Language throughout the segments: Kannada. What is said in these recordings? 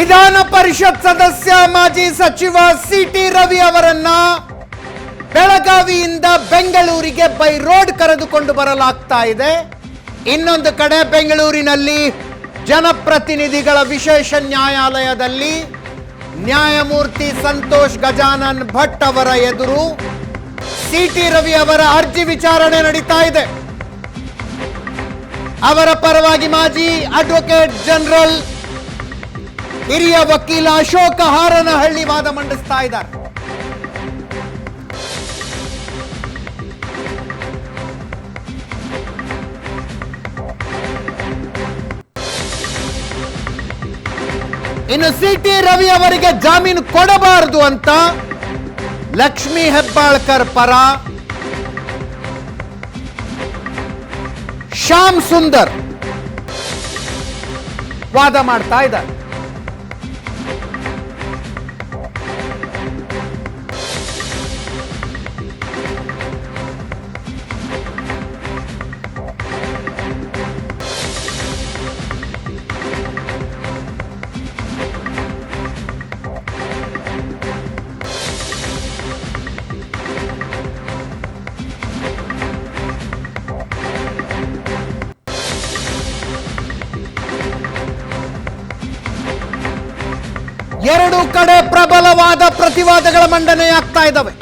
ವಿಧಾನ ಪರಿಷತ್ ಸದಸ್ಯ ಮಾಜಿ ಸಚಿವ ಸಿಟಿ ರವಿ ಅವರನ್ನ ಬೆಳಗಾವಿಯಿಂದ ಬೆಂಗಳೂರಿಗೆ ಬೈ ರೋಡ್ ಕರೆದುಕೊಂಡು ಬರಲಾಗ್ತಾ ಇದೆ. ಇನ್ನೊಂದು ಕಡೆ ಬೆಂಗಳೂರಿನಲ್ಲಿ ಜನಪ್ರತಿನಿಧಿಗಳ ವಿಶೇಷ ನ್ಯಾಯಾಲಯದಲ್ಲಿ ನ್ಯಾಯಮೂರ್ತಿ ಸಂತೋಷ್ ಗಜಾನನ್ ಭಟ್ ಅವರ ಎದುರು ಸಿಟಿ ರವಿ ಅವರ ಅರ್ಜಿ ವಿಚಾರಣೆ ನಡೀತಾ ಇದೆ. ಅವರ ಪರವಾಗಿ ಮಾಜಿ ಅಡ್ವೊಕೇಟ್ ಜನರಲ್ ಹಿರಿಯ ವಕೀಲ ಅಶೋಕ ಹಾರನಹಳ್ಳಿ ವಾದ ಮಂಡಿಸ್ತಾ ಇದ್ದಾರೆ. ಇನ್ನು ಸಿಟಿ ರವಿ ಅವರಿಗೆ ಜಾಮೀನು ಕೊಡಬಾರದು ಅಂತ ಲಕ್ಷ್ಮೀ ಹೆಬ್ಬಾಳ್ಕರ್ ಪರ ಶ್ಯಾಮ್ ಸುಂದರ್ ವಾದ ಮಾಡ್ತಾ ಇದ್ದಾರೆ. ಎರಡು ಕಡೆ ಪ್ರಬಲವಾದ ಪ್ರತಿವಾದಗಳ ಮಂಡನೆಯಾಗ್ತಾ ಇದ್ದಾವೆ.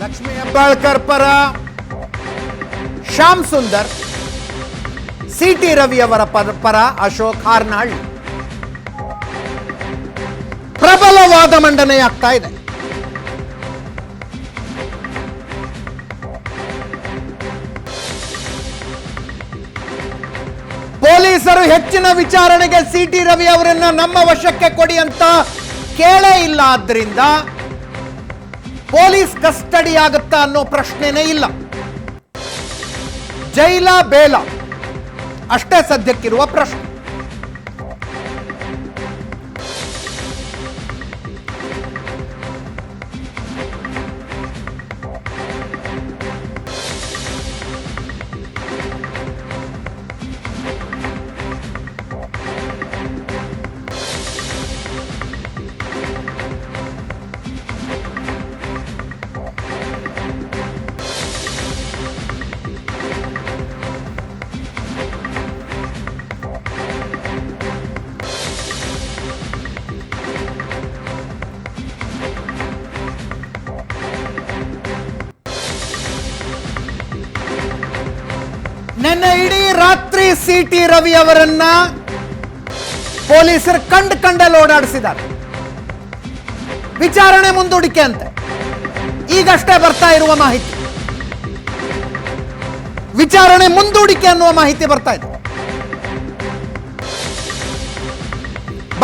ಲಕ್ಷ್ಮೀ ಹೆಬ್ಬಾಳ್ಕರ್ ಪರ ಶ್ಯಾಮ್ ಸುಂದರ್, ಸಿಟಿ ರವಿ ಅವರ ಪರ ಅಶೋಕ್ ಹಾರನಹಳ್ಳಿ ಪ್ರಬಲವಾದ ಮಂಡನೆಯಾಗ್ತಾ ಇದೆ. ಪೊಲೀಸರು ಹೆಚ್ಚಿನ ವಿಚಾರಣೆಗೆ ಸಿಟಿ ರವಿ ಅವರನ್ನ ನಮ್ಮ ವಶಕ್ಕೆ ಕೊಡಿ ಅಂತ ಕೇಳೇ ಇಲ್ಲ. ಆದ್ದರಿಂದ ಪೊಲೀಸ್ ಕಸ್ಟಡಿ ಆಗುತ್ತಾ ಅನ್ನೋ ಪ್ರಶ್ನೆನೇ ಇಲ್ಲ. ಜೈಲ ಬೇಲ ಅಷ್ಟೇ ಸದ್ಯಕ್ಕಿರುವ ಪ್ರಶ್ನೆ. ನಿನ್ನೆ ಇಡೀ ರಾತ್ರಿ ಸಿಟಿ ರವಿ ಅವರನ್ನ ಪೊಲೀಸರು ಕಂಡಲ್ಲಿ ಓಡಾಡಿಸಿದ್ದಾರೆ. ವಿಚಾರಣೆ ಮುಂದೂಡಿಕೆ ಅಂತ ಈಗಷ್ಟೇ ಬರ್ತಾ ಇರುವ ಮಾಹಿತಿ. ವಿಚಾರಣೆ ಮುಂದೂಡಿಕೆ ಅನ್ನುವ ಮಾಹಿತಿ ಬರ್ತಾ ಇದೆ.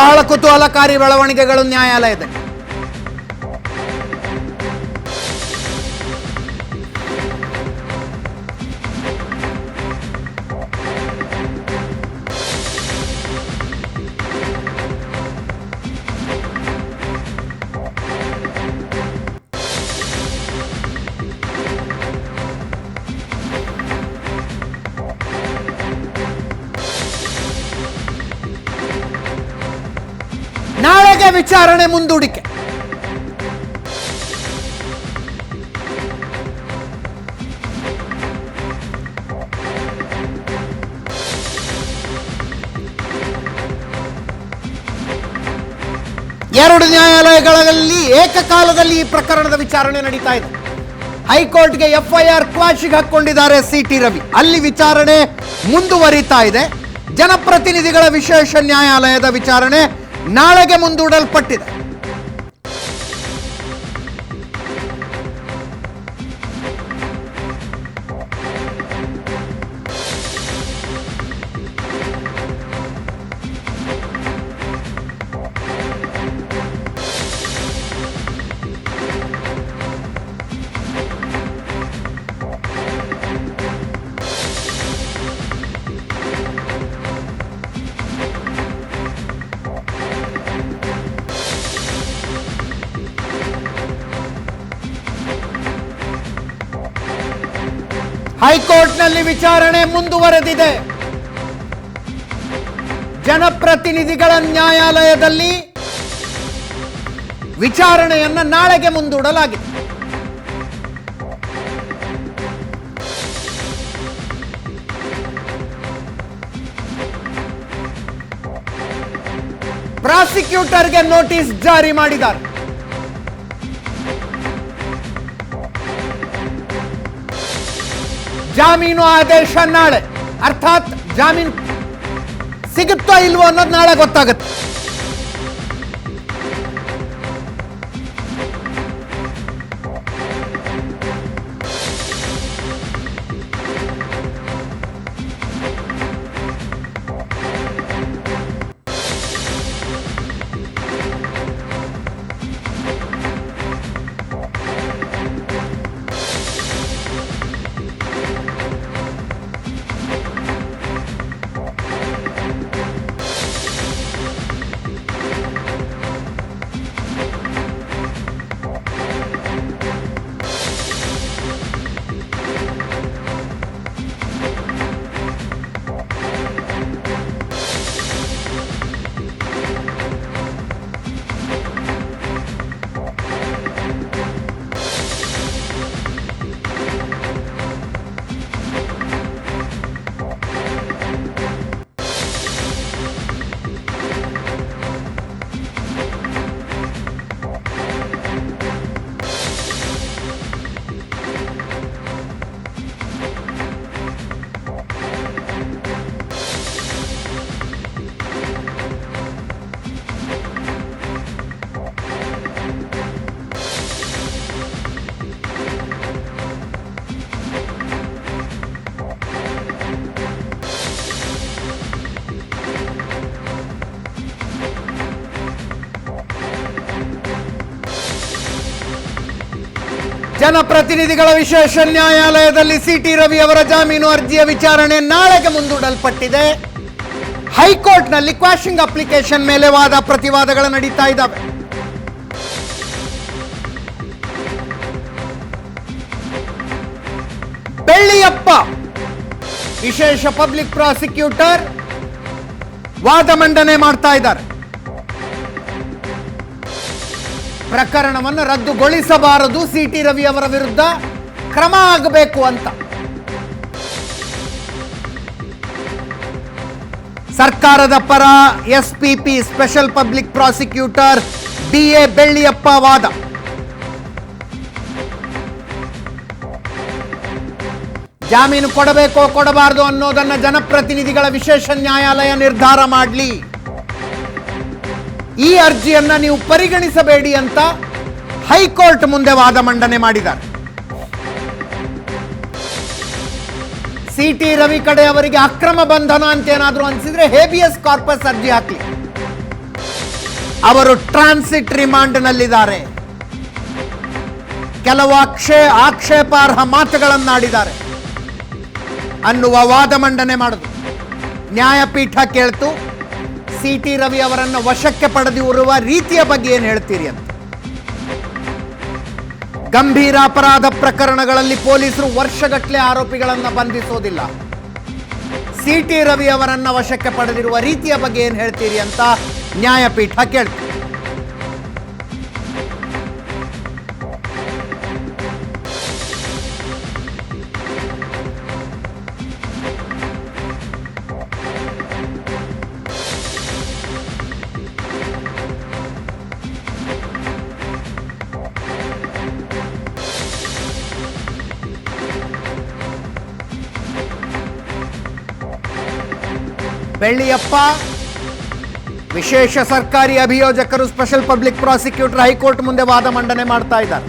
ಬಹಳ ಕುತೂಹಲಕಾರಿ ಬೆಳವಣಿಗೆಗಳು ನ್ಯಾಯಾಲಯದಲ್ಲಿ. ನಾಳೆಗೆ ವಿಚಾರಣೆ ಮುಂದೂಡಿಕೆ. ಎರಡು ನ್ಯಾಯಾಲಯಗಳಲ್ಲಿ ಏಕಕಾಲದಲ್ಲಿ ಈ ಪ್ರಕರಣದ ವಿಚಾರಣೆ ನಡೀತಾ ಇದೆ. ಹೈಕೋರ್ಟ್ಗೆ ಎಫ್ಐಆರ್ ಕ್ವಾಶಿಗೆ ಹಾಕೊಂಡಿದ್ದಾರೆ ಸಿಟಿ ರವಿ. ಅಲ್ಲಿ ವಿಚಾರಣೆ ಮುಂದುವರಿತಾ ಇದೆ. ಜನಪ್ರತಿನಿಧಿಗಳ ವಿಶೇಷ ನ್ಯಾಯಾಲಯದ ವಿಚಾರಣೆ ನಾಳೆಗೆ ಮುಂದೂಡಲ್ಪಟ್ಟಿದೆ. ಹೈಕೋರ್ಟ್ನಲ್ಲಿ ವಿಚಾರಣೆ ಮುಂದುವರೆದಿದೆ. ಜನಪ್ರತಿನಿಧಿಗಳ ನ್ಯಾಯಾಲಯದಲ್ಲಿ ವಿಚಾರಣೆಯನ್ನು ನಾಳೆಗೆ ಮುಂದೂಡಲಾಗಿದೆ. ಪ್ರಾಸಿಕ್ಯೂಟರ್ಗೆ ನೋಟಿಸ್ ಜಾರಿ ಮಾಡಿದ್ದಾರೆ. ಜಾಮೀನು ಆದೇಶ ನಾಳೆ, ಅರ್ಥಾತ್ ಜಾಮೀನು ಸಿಗುತ್ತಾ ಇಲ್ವೋ ಅನ್ನೋದು ನಾಳೆ ಗೊತ್ತಾಗುತ್ತೆ. ಜನಪ್ರತಿನಿಧಿಗಳ ವಿಶೇಷ ನ್ಯಾಯಾಲಯದಲ್ಲಿ ಸಿಟಿ ರವಿ ಅವರ ಜಾಮೀನು ಅರ್ಜಿಯ ವಿಚಾರಣೆ ನಾಳೆಗೆ ಮುಂದೂಡಲ್ಪಟ್ಟಿದೆ. ಹೈಕೋರ್ಟ್ನಲ್ಲಿ ಕ್ವಾಶಿಂಗ್ ಅಪ್ಲಿಕೇಶನ್ ಮೇಲೆ ವಾದ ಪ್ರತಿವಾದಗಳು ನಡೀತಾ ಇದ್ದಾವೆ. ಬೆಳ್ಳಿಯಪ್ಪ ವಿಶೇಷ ಪಬ್ಲಿಕ್ ಪ್ರಾಸಿಕ್ಯೂಟರ್ ವಾದ ಮಂಡನೆ ಮಾಡ್ತಾ ಇದ್ದಾರೆ. ಪ್ರಕರಣವನ್ನು ರದ್ದುಗೊಳಿಸಬಾರದು, ಸಿಟಿ ರವಿ ಅವರ ವಿರುದ್ಧ ಕ್ರಮ ಆಗಬೇಕು ಅಂತ. ಸರ್ಕಾರದ ಪರ spp special public prosecutor BA Belliappa ವಾದ. ಜಾಮೀನು ಕೊಡಬೇಕೋ ಕೊಡಬಾರದು ಅನ್ನೋದನ್ನ ಜನಪ್ರತಿನಿಧಿಗಳ ವಿಶೇಷ ನ್ಯಾಯಾಲಯ ನಿರ್ಧಾರ ಮಾಡಲಿ. ಈ ಅರ್ಜಿಯನ್ನ ನೀವು ಪರಿಗಣಿಸಬೇಡಿ ಅಂತ ಹೈಕೋರ್ಟ್ ಮುಂದೆ ವಾದ ಮಂಡನೆ ಮಾಡಿದ್ದಾರೆ. ಸಿಟಿ ರವಿ ಕಡೆ ಅವರಿಗೆ ಅಕ್ರಮ ಬಂಧನ ಅಂತ ಏನಾದರೂ ಅನಿಸಿದ್ರೆ ಹೇಬಿಯಸ್ ಕಾರ್ಪಸ್ ಅರ್ಜಿ ಹಾಕಲಿ. ಅವರು ಟ್ರಾನ್ಸಿಟ್ ರಿಮಾಂಡ್ ನಲ್ಲಿದ್ದಾರೆ. ಕೆಲವು ಆಕ್ಷೇಪಾರ್ಹ ಮಾತುಗಳನ್ನಾಡಿದ್ದಾರೆ ಅನ್ನುವ ವಾದ ಮಂಡನೆ ಮಾಡುದು. ನ್ಯಾಯಪೀಠ ಕೇಳ್ತು, ಸಿಟಿ ರವಿ ಅವರನ್ನು ವಶಕ್ಕೆ ಪಡೆದಿರುವ ರೀತಿಯ ಬಗ್ಗೆ ಏನು ಹೇಳ್ತೀರಿ ಅಂತ. ಗಂಭೀರ ಅಪರಾಧ ಪ್ರಕರಣಗಳಲ್ಲಿ ಪೊಲೀಸರು ವರ್ಷಗಟ್ಟಲೆ ಆರೋಪಿಗಳನ್ನು ಬಂಧಿಸೋದಿಲ್ಲ. ಸಿಟಿ ರವಿ ಅವರನ್ನ ವಶಕ್ಕೆ ಪಡೆದಿರುವ ರೀತಿಯ ಬಗ್ಗೆ ಏನು ಹೇಳ್ತೀರಿ ಅಂತ ನ್ಯಾಯಪೀಠ ಕೇಳ್ತು. ಬೆಳ್ಳಿಯಪ್ಪ ವಿಶೇಷ ಸರ್ಕಾರಿ ಅಭಿಯೋಜಕರು ಸ್ಪೆಷಲ್ ಪಬ್ಲಿಕ್ ಪ್ರಾಸಿಕ್ಯೂಟರ್ ಹೈಕೋರ್ಟ್ ಮುಂದೆ ವಾದ ಮಂಡನೆ ಮಾಡ್ತಾ ಇದ್ದಾರೆ.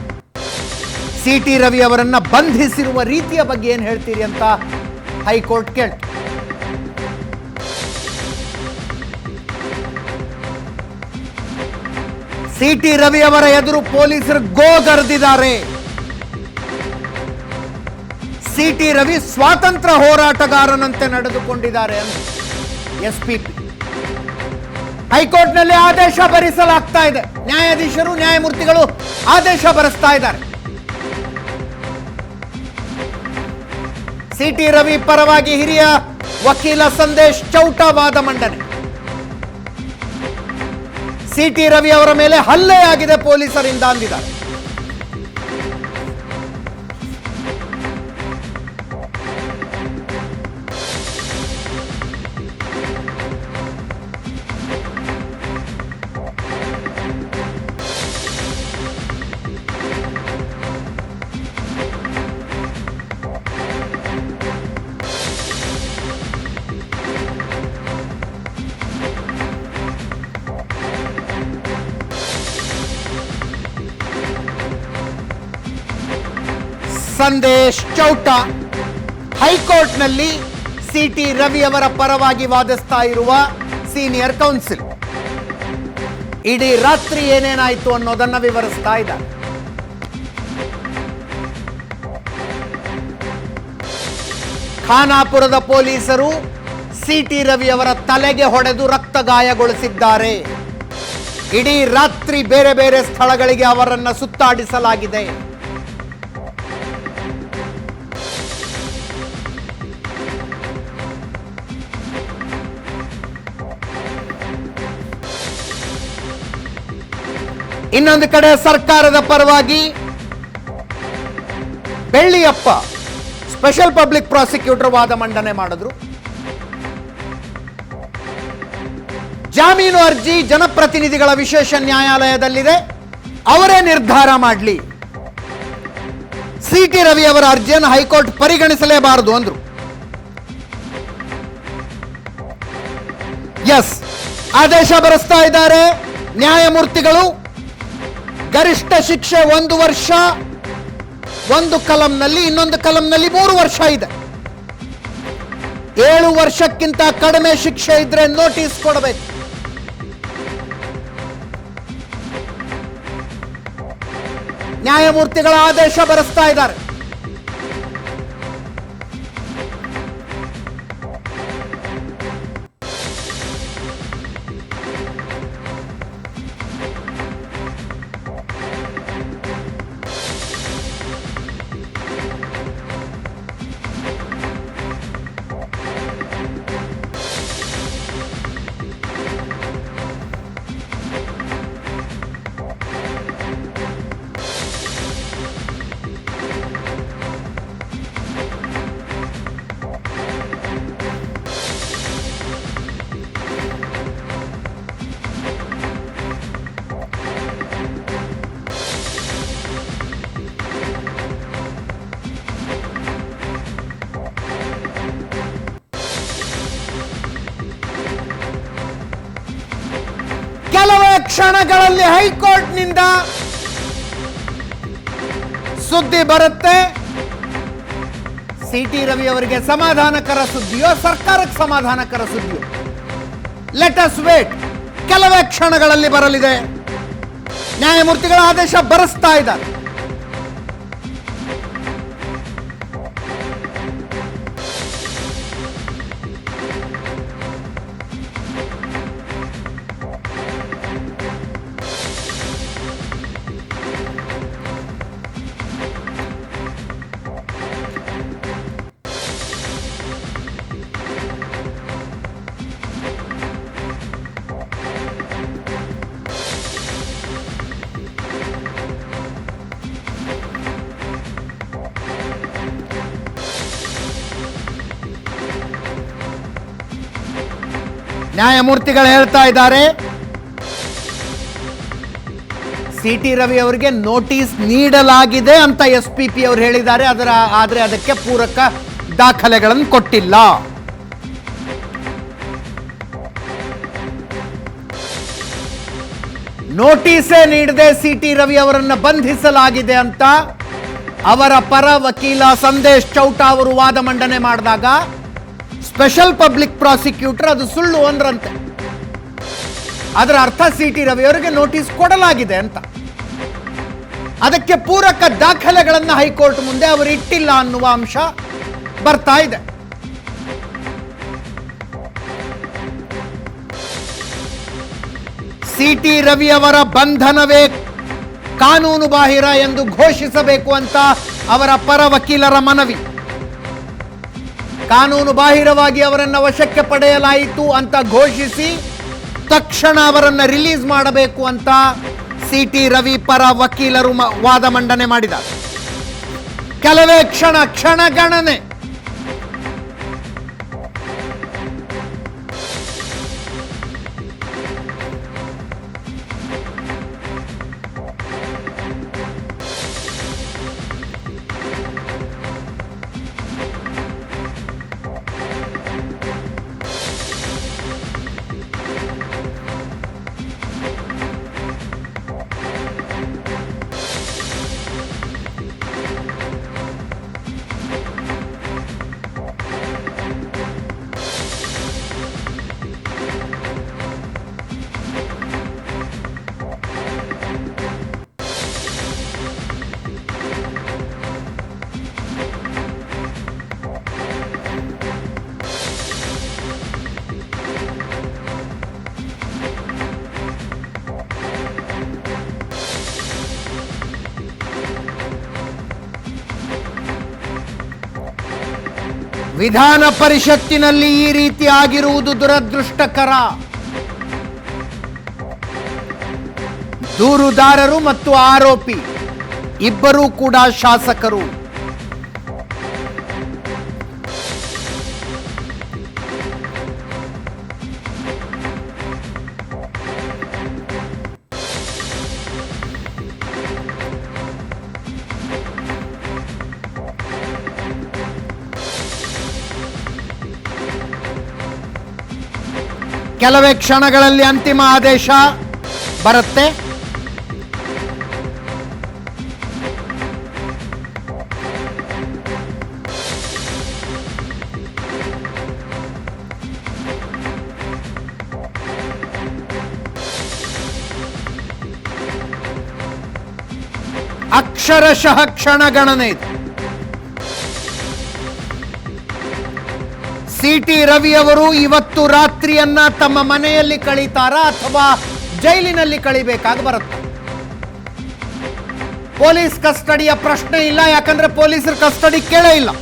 ಸಿಟಿ ರವಿ ಅವರನ್ನ ಬಂಧಿಸಿರುವ ರೀತಿಯ ಬಗ್ಗೆ ಏನು ಹೇಳ್ತೀರಿ ಅಂತ ಹೈಕೋರ್ಟ್ ಕೇಳ್ತು. ಸಿಟಿ ರವಿ ಅವರ ಎದುರು ಪೊಲೀಸರು ಗೋಗರೆದಿದ್ದಾರೆ. ಸಿಟಿ ರವಿ ಸ್ವಾತಂತ್ರ್ಯ ಹೋರಾಟಗಾರನಂತೆ ನಡೆದುಕೊಂಡಿದ್ದಾರೆ ಅಂತ ಎಸ್ಪಿಪಿ. ಹೈಕೋರ್ಟ್ನಲ್ಲಿ ಆದೇಶ ಬರೆಸಲಾಗ್ತಾ ಇದೆ. ನ್ಯಾಯಾಧೀಶರು ನ್ಯಾಯಮೂರ್ತಿಗಳು ಆದೇಶ ಬರೆಸ್ತಾ ಇದ್ದಾರೆ. ಸಿಟಿ ರವಿ ಪರವಾಗಿ ಹಿರಿಯ ವಕೀಲ ಸಂದೇಶ್ ಚೌಟಾ ವಾದ ಮಂಡನೆ. ಸಿಟಿ ರವಿ ಅವರ ಮೇಲೆ ಹಲ್ಲೆಯಾಗಿದೆ ಪೊಲೀಸರಿಂದ ಅಂದಿದ್ದಾರೆ. ಸಂದೇಶ್ ಚೌಟಾ ಹೈಕೋರ್ಟ್ನಲ್ಲಿ ಸಿಟಿ ರವಿ ಅವರ ಪರವಾಗಿ ವಾದಿಸ್ತಾ ಇರುವ ಸೀನಿಯರ್ ಕೌನ್ಸಿಲ್. ಇಡೀ ರಾತ್ರಿ ಏನೇನಾಯಿತು ಅನ್ನೋದನ್ನ ವಿವರಿಸ್ತಾ ಇದ್ದಾರೆ. ಖಾನಾಪುರದ ಪೊಲೀಸರು ಸಿಟಿ ರವಿ ಅವರ ತಲೆಗೆ ಹೊಡೆದು ರಕ್ತ ಗಾಯಗೊಳಿಸಿದ್ದಾರೆ. ಇಡೀ ರಾತ್ರಿ ಬೇರೆ ಬೇರೆ ಸ್ಥಳಗಳಿಗೆ ಅವರನ್ನ ಸುತ್ತಾಡಿಸಲಾಗಿದೆ. ಇನ್ನೊಂದು ಕಡೆ ಸರ್ಕಾರದ ಪರವಾಗಿ ಬೆಳ್ಳಿಯಪ್ಪ ಸ್ಪೆಷಲ್ ಪಬ್ಲಿಕ್ ಪ್ರಾಸಿಕ್ಯೂಟರ್ ವಾದ ಮಂಡನೆ ಮಾಡಿದ್ರು. ಜಾಮೀನು ಅರ್ಜಿ ಜನಪ್ರತಿನಿಧಿಗಳ ವಿಶೇಷ ನ್ಯಾಯಾಲಯದಲ್ಲಿದೆ, ಅವರೇ ನಿರ್ಧಾರ ಮಾಡಲಿ. ಸಿಟಿ ರವಿ ಅವರ ಅರ್ಜಿಯನ್ನು ಹೈಕೋರ್ಟ್ ಪರಿಗಣಿಸಲೇಬಾರದು ಅಂದ್ರು. ಎಸ್, ಆದೇಶ ಬರೆಸ್ತಾ ಇದ್ದಾರೆ ನ್ಯಾಯಮೂರ್ತಿಗಳು. ಗರಿಷ್ಠ ಶಿಕ್ಷೆ 1 ವರ್ಷ, ಒಂದು ಕಲಂನಲ್ಲಿ, ಇನ್ನೊಂದು ಕಲಂನಲ್ಲಿ 3 ವರ್ಷ ಇದೆ. 7 ವರ್ಷಕ್ಕಿಂತ ಕಡಿಮೆ ಶಿಕ್ಷೆ ಇದ್ರೆ ನೋಟಿಸ್ ಕೊಡಬೇಕು. ನ್ಯಾಯಮೂರ್ತಿಗಳ ಆದೇಶ ಬರೆಸ್ತಾ ಇದ್ದಾರೆ. ಕೆಲವೇ ಕ್ಷಣಗಳಲ್ಲಿ ಹೈಕೋರ್ಟ್ನಿಂದ ಸುದ್ದಿ ಬರುತ್ತೆ. ಸಿಟಿ ರವಿ ಅವರಿಗೆ ಸಮಾಧಾನಕರ ಸುದ್ದಿಯೋ ಸರ್ಕಾರಕ್ಕೆ ಸಮಾಧಾನಕರ ಸುದ್ದಿಯೋ, ಲೆಟ್ ಅಸ್ ವೇಟ್. ಕೆಲವೇ ಕ್ಷಣಗಳಲ್ಲಿ ಬರಲಿದೆ. ನ್ಯಾಯಮೂರ್ತಿಗಳ ಆದೇಶ ಬರೆಸ್ತಾ ಇದ್ದಾರೆ. ನ್ಯಾಯಮೂರ್ತಿಗಳು ಹೇಳ್ತಾ ಇದ್ದಾರೆ, ಸಿಟಿ ರವಿ ಅವರಿಗೆ ನೋಟಿಸ್ ನೀಡಲಾಗಿದೆ ಅಂತ ಎಸ್ಪಿಪಿ ಅವರು ಹೇಳಿದ್ದಾರೆ. ಆದರೆ ಅದಕ್ಕೆ ಪೂರಕ ದಾಖಲೆಗಳನ್ನು ಕೊಟ್ಟಿಲ್ಲ. ನೋಟಿಸೇ ನೀಡದೆ ಸಿಟಿ ರವಿ ಅವರನ್ನು ಬಂಧಿಸಲಾಗಿದೆ ಅಂತ ಅವರ ಪರ ವಕೀಲ ಸಂದೇಶ್ ಚೌಟಾ ಅವರು ವಾದ ಮಂಡನೆ ಮಾಡಿದಾಗ ಸ್ಪೆಷಲ್ ಪಬ್ಲಿಕ್ ಪ್ರಾಸಿಕ್ಯೂಟರ್ ಅದು ಸುಳ್ಳು ಅಂದ್ರಂತೆ. ಅದರ ಅರ್ಥ ಸಿಟಿ ರವಿ ಅವರಿಗೆ ನೋಟಿಸ್ ಕೊಡಲಾಗಿದೆ ಅಂತ. ಅದಕ್ಕೆ ಪೂರಕ ದಾಖಲೆಗಳನ್ನು ಹೈಕೋರ್ಟ್ ಮುಂದೆ ಅವರು ಇಟ್ಟಿಲ್ಲ ಅನ್ನುವ ಅಂಶ ಬರ್ತಾ ಇದೆ. ಸಿಟಿ ರವಿ ಅವರ ಬಂಧನವೇ ಕಾನೂನು ಬಾಹಿರ ಎಂದು ಘೋಷಿಸಬೇಕು ಅಂತ ಅವರ ಪರ ವಕೀಲರ ಮನವಿ. ಕಾನೂನು ಬಾಹಿರವಾಗಿ ಅವರನ್ನು ವಶಕ್ಕೆ ಪಡೆಯಲಾಯಿತು ಅಂತ ಘೋಷಿಸಿ ತಕ್ಷಣ ಅವರನ್ನು ರಿಲೀಸ್ ಮಾಡಬೇಕು ಅಂತ ಸಿಟಿ ರವಿ ಪರ ವಕೀಲರು ವಾದ ಮಂಡನೆ ಮಾಡಿದ್ದಾರೆ. ಕೆಲವೇ ಕ್ಷಣಗಣನೆ ವಿಧಾನ ಪರಿಷತ್ತಿನಲ್ಲಿ ಈ ರೀತಿ ಆಗಿರುವುದು ದುರದೃಷ್ಟಕರ. ದೂರುದಾರರು ಮತ್ತು ಆರೋಪಿ ಇಬ್ಬರೂ ಕೂಡ ಶಾಸಕರು. ಕೆಲವೇ ಕ್ಷಣಗಳಲ್ಲಿ ಅಂತಿಮ ಆದೇಶ ಬರುತ್ತೆ. ಅಕ್ಷರಶಃ ಕ್ಷಣಗಣನೆ ಇದು. ಸಿಟಿ ರವಿ ಅವರು ಇವತ್ತು ರಾತ್ರಿಯನ್ನ ತಮ್ಮ ಮನೆಯಲ್ಲಿ ಕಳೀತಾರಾ ಅಥವಾ ಜೈಲಿನಲ್ಲಿ ಕಳಿಬೇಕಾಗಿ ಬರುತ್ತೆ. ಪೊಲೀಸ್ ಕಸ್ಟಡಿಯ ಪ್ರಶ್ನೆ ಇಲ್ಲ, ಯಾಕಂದ್ರೆ ಪೊಲೀಸರ ಕಸ್ಟಡಿ ಕೇಳೇ ಇಲ್ಲ.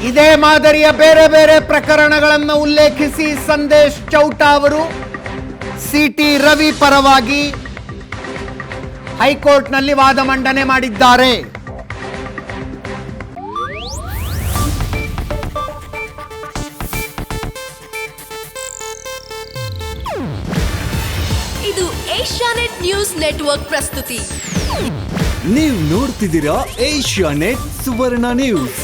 ಇದೇ ಮಾದರಿಯ ಬೇರೆ ಬೇರೆ ಪ್ರಕರಣಗಳನ್ನು ಉಲ್ಲೇಖಿಸಿ ಸಂದೇಶ್ ಚೌಟಾ ಅವರು ಸಿಟಿ ರವಿ ಪರವಾಗಿ ಹೈಕೋರ್ಟ್ನಲ್ಲಿ ವಾದ ಮಂಡನೆ ಮಾಡಿದ್ದಾರೆ. ಇದು ಏಷ್ಯಾನೆಟ್ ನ್ಯೂಸ್ ನೆಟ್ವರ್ಕ್ ಪ್ರಸ್ತುತಿ. ನೀವು ನೋಡ್ತಿದ್ದೀರಾ ಏಷ್ಯಾನೆಟ್ ಸುವರ್ಣ ನ್ಯೂಸ್.